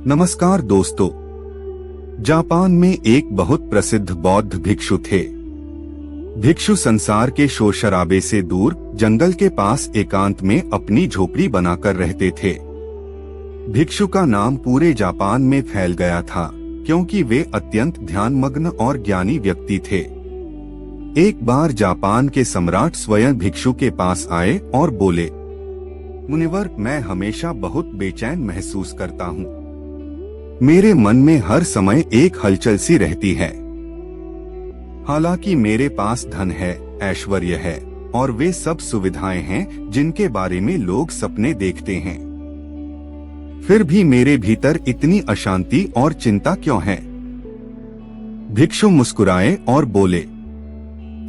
नमस्कार दोस्तों। जापान में एक बहुत प्रसिद्ध बौद्ध भिक्षु थे। भिक्षु संसार के शोर शराबे से दूर जंगल के पास एकांत में अपनी झोपड़ी बनाकर रहते थे। भिक्षु का नाम पूरे जापान में फैल गया था क्योंकि वे अत्यंत ध्यानमग्न और ज्ञानी व्यक्ति थे। एक बार जापान के सम्राट स्वयं भिक्षु के पास आए और बोले, मुनिवर, मैं हमेशा बहुत बेचैन महसूस करता हूँ। मेरे मन में हर समय एक हलचल सी रहती है। हालांकि मेरे पास धन है, ऐश्वर्य है और वे सब सुविधाएं हैं जिनके बारे में लोग सपने देखते हैं, फिर भी मेरे भीतर इतनी अशांति और चिंता क्यों है? भिक्षु मुस्कुराए और बोले,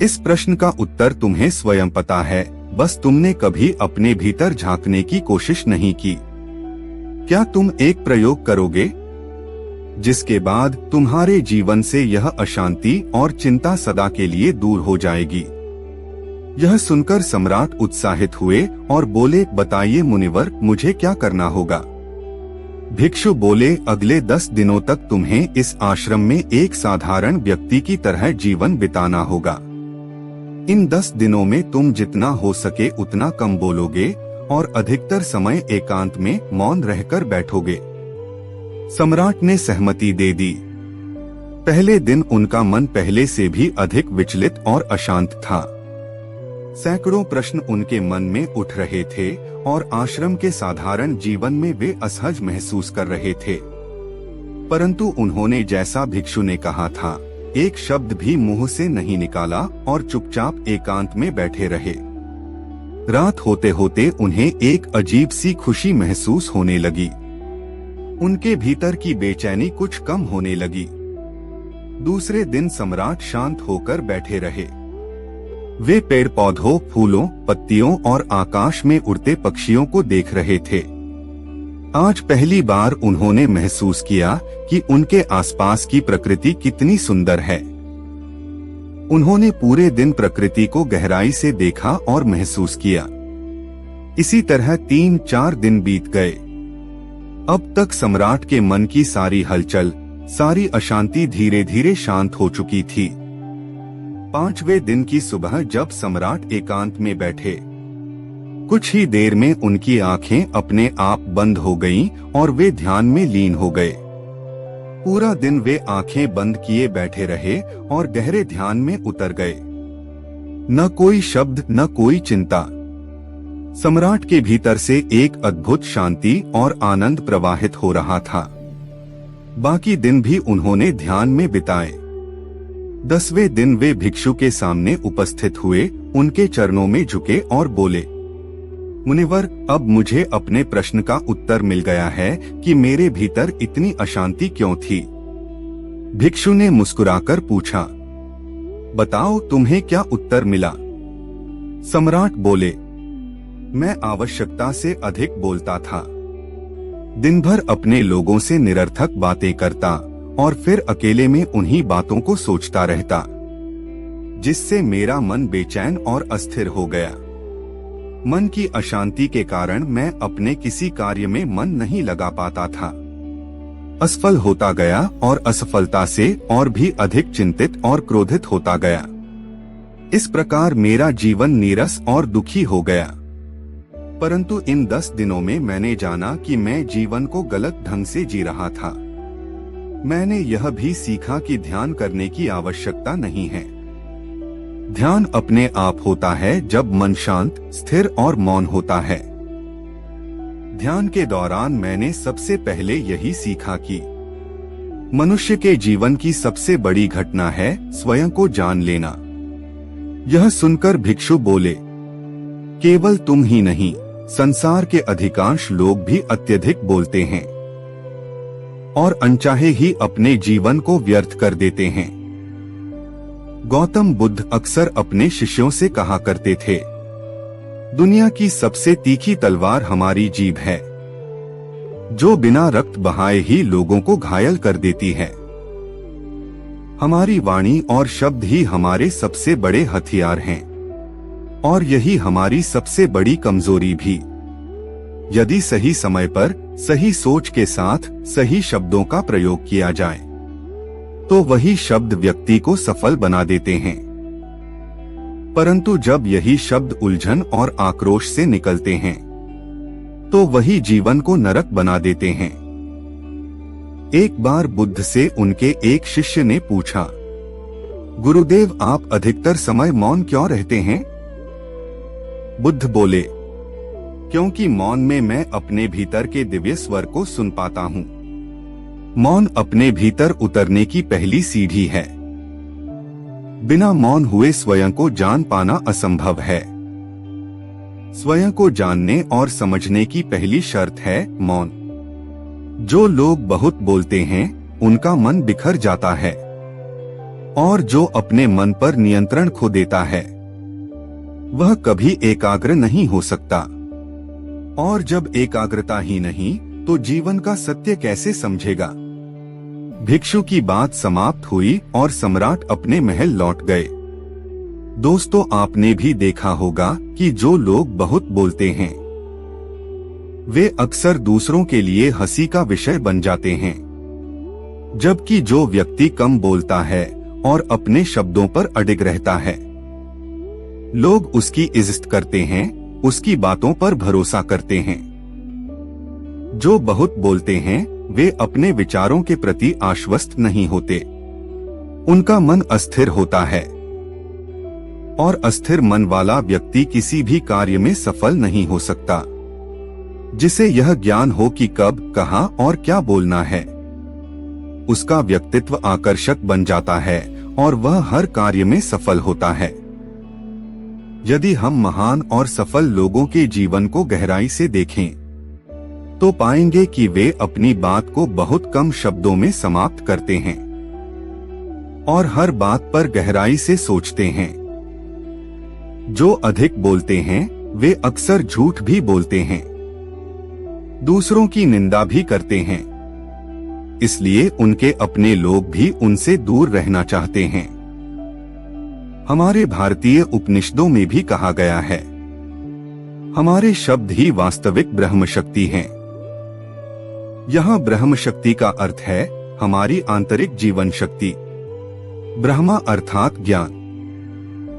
इस प्रश्न का उत्तर तुम्हें स्वयं पता है, बस तुमने कभी अपने भीतर झांकने की कोशिश नहीं की। क्या तुम एक प्रयोग करोगे जिसके बाद तुम्हारे जीवन से यह अशांति और चिंता सदा के लिए दूर हो जाएगी? यह सुनकर सम्राट उत्साहित हुए और बोले, बताइए मुनिवर, मुझे क्या करना होगा? भिक्षु बोले, अगले 10 दिनों तक तुम्हें इस आश्रम में एक साधारण व्यक्ति की तरह जीवन बिताना होगा। इन 10 दिनों में तुम जितना हो सके उतना कम बोलोगे और अधिकतर समय एकांत में मौन रहकर बैठोगे। सम्राट ने सहमति दे दी। पहले दिन उनका मन पहले से भी अधिक विचलित और अशांत था। सैकड़ों प्रश्न उनके मन में उठ रहे थे और आश्रम के साधारण जीवन में वे असहज महसूस कर रहे थे। परंतु उन्होंने जैसा भिक्षु ने कहा था, एक शब्द भी मुंह से नहीं निकाला और चुपचाप एकांत में बैठे रहे। रात होते होते उन्हें एक अजीब सी खुशी महसूस होने लगी। उनके भीतर की बेचैनी कुछ कम होने लगी। दूसरे दिन सम्राट शांत होकर बैठे रहे। वे पेड़ पौधों, फूलों, पत्तियों और आकाश में उड़ते पक्षियों को देख रहे थे। आज पहली बार उन्होंने महसूस किया कि उनके आसपास की प्रकृति कितनी सुंदर है। उन्होंने पूरे दिन प्रकृति को गहराई से देखा और महसूस किया। इसी तरह 3-4 दिन बीत गए। अब तक सम्राट के मन की सारी हलचल, सारी अशांति धीरे धीरे शांत हो चुकी थी। 5वें दिन की सुबह जब सम्राट एकांत में बैठे, कुछ ही देर में उनकी आंखें अपने आप बंद हो गईं और वे ध्यान में लीन हो गए। पूरा दिन वे आंखें बंद किए बैठे रहे और गहरे ध्यान में उतर गए। न कोई शब्द, न कोई चिंता। सम्राट के भीतर से एक अद्भुत शांति और आनंद प्रवाहित हो रहा था। बाकी दिन भी उन्होंने ध्यान में बिताए। 10वें दिन वे भिक्षु के सामने उपस्थित हुए, उनके चरणों में झुके और बोले, मुनिवर, अब मुझे अपने प्रश्न का उत्तर मिल गया है कि मेरे भीतर इतनी अशांति क्यों थी। भिक्षु ने मुस्कुराकर पूछा, बताओ तुम्हें क्या उत्तर मिला? सम्राट बोले, मैं आवश्यकता से अधिक बोलता था। दिन भर अपने लोगों से निरर्थक बातें करता और फिर अकेले में उन्हीं बातों को सोचता रहता, जिससे मेरा मन बेचैन और अस्थिर हो गया। मन की अशांति के कारण मैं अपने किसी कार्य में मन नहीं लगा पाता था। असफल होता गया और असफलता से और भी अधिक चिंतित और क्रोधित होता गया। इस प्रकार मेरा जीवन नीरस और दुखी हो गया। परंतु इन 10 दिनों में मैंने जाना कि मैं जीवन को गलत ढंग से जी रहा था। मैंने यह भी सीखा कि ध्यान करने की आवश्यकता नहीं है। ध्यान अपने आप होता है जब मन शांत, स्थिर और मौन होता है। ध्यान के दौरान मैंने सबसे पहले यही सीखा कि मनुष्य के जीवन की सबसे बड़ी घटना है स्वयं को जान लेना। यह सुनकर भिक्षु बोले, केवल तुम ही नहीं, संसार के अधिकांश लोग भी अत्यधिक बोलते हैं और अनचाहे ही अपने जीवन को व्यर्थ कर देते हैं। गौतम बुद्ध अक्सर अपने शिष्यों से कहा करते थे, दुनिया की सबसे तीखी तलवार हमारी जीभ है, जो बिना रक्त बहाए ही लोगों को घायल कर देती है। हमारी वाणी और शब्द ही हमारे सबसे बड़े हथियार हैं और यही हमारी सबसे बड़ी कमजोरी भी। यदि सही समय पर सही सोच के साथ सही शब्दों का प्रयोग किया जाए तो वही शब्द व्यक्ति को सफल बना देते हैं। परंतु जब यही शब्द उलझन और आक्रोश से निकलते हैं तो वही जीवन को नरक बना देते हैं। एक बार बुद्ध से उनके एक शिष्य ने पूछा, गुरुदेव, आप अधिकतर समय मौन क्यों रहते हैं? बुद्ध बोले, क्योंकि मौन में मैं अपने भीतर के दिव्य स्वर को सुन पाता हूँ। मौन अपने भीतर उतरने की पहली सीढ़ी है। बिना मौन हुए स्वयं को जान पाना असंभव है। स्वयं को जानने और समझने की पहली शर्त है मौन। जो लोग बहुत बोलते हैं उनका मन बिखर जाता है, और जो अपने मन पर नियंत्रण खो देता है वह कभी एकाग्र नहीं हो सकता। और जब एकाग्रता ही नहीं तो जीवन का सत्य कैसे समझेगा? भिक्षु की बात समाप्त हुई और सम्राट अपने महल लौट गए। दोस्तों, आपने भी देखा होगा कि जो लोग बहुत बोलते हैं वे अक्सर दूसरों के लिए हंसी का विषय बन जाते हैं, जबकि जो व्यक्ति कम बोलता है और अपने शब्दों पर अडिग रहता है लोग उसकी इज्जत करते हैं, उसकी बातों पर भरोसा करते हैं। जो बहुत बोलते हैं वे अपने विचारों के प्रति आश्वस्त नहीं होते, उनका मन अस्थिर होता है, और अस्थिर मन वाला व्यक्ति किसी भी कार्य में सफल नहीं हो सकता जिसे यह ज्ञान हो कि कब, कहां और क्या बोलना है। उसका व्यक्तित्व आकर्षक बन जाता है और वह हर कार्य में सफल होता है। यदि हम महान और सफल लोगों के जीवन को गहराई से देखें तो पाएंगे कि वे अपनी बात को बहुत कम शब्दों में समाप्त करते हैं और हर बात पर गहराई से सोचते हैं। जो अधिक बोलते हैं वे अक्सर झूठ भी बोलते हैं, दूसरों की निंदा भी करते हैं, इसलिए उनके अपने लोग भी उनसे दूर रहना चाहते हैं। हमारे भारतीय उपनिषदों में भी कहा गया है, हमारे शब्द ही वास्तविक ब्रह्म शक्ति हैं। यहाँ ब्रह्म शक्ति का अर्थ है हमारी आंतरिक जीवन शक्ति। ब्रह्मा अर्थात ज्ञान।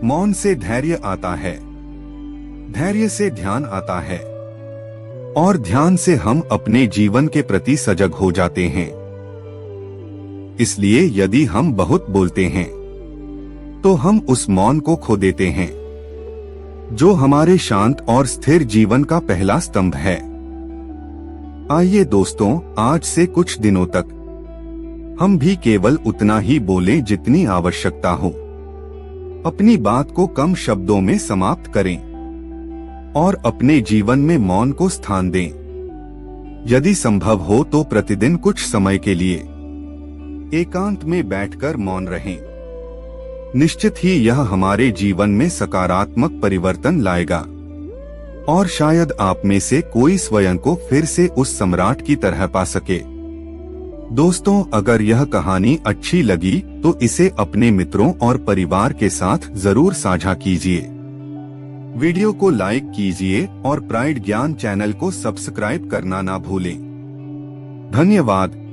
मौन से धैर्य आता है, धैर्य से ध्यान आता है, और ध्यान से हम अपने जीवन के प्रति सजग हो जाते हैं। इसलिए यदि हम बहुत बोलते हैं तो हम उस मौन को खो देते हैं जो हमारे शांत और स्थिर जीवन का पहला स्तंभ है। आइए दोस्तों, आज से कुछ दिनों तक हम भी केवल उतना ही बोलें जितनी आवश्यकता हो। अपनी बात को कम शब्दों में समाप्त करें और अपने जीवन में मौन को स्थान दें। यदि संभव हो तो प्रतिदिन कुछ समय के लिए एकांत में बैठकर मौन रहें। निश्चित ही यह हमारे जीवन में सकारात्मक परिवर्तन लाएगा, और शायद आप में से कोई स्वयं को फिर से उस सम्राट की तरह पा सके। दोस्तों, अगर यह कहानी अच्छी लगी तो इसे अपने मित्रों और परिवार के साथ जरूर साझा कीजिए। वीडियो को लाइक कीजिए और प्राइड ज्ञान चैनल को सब्सक्राइब करना ना भूलें। धन्यवाद।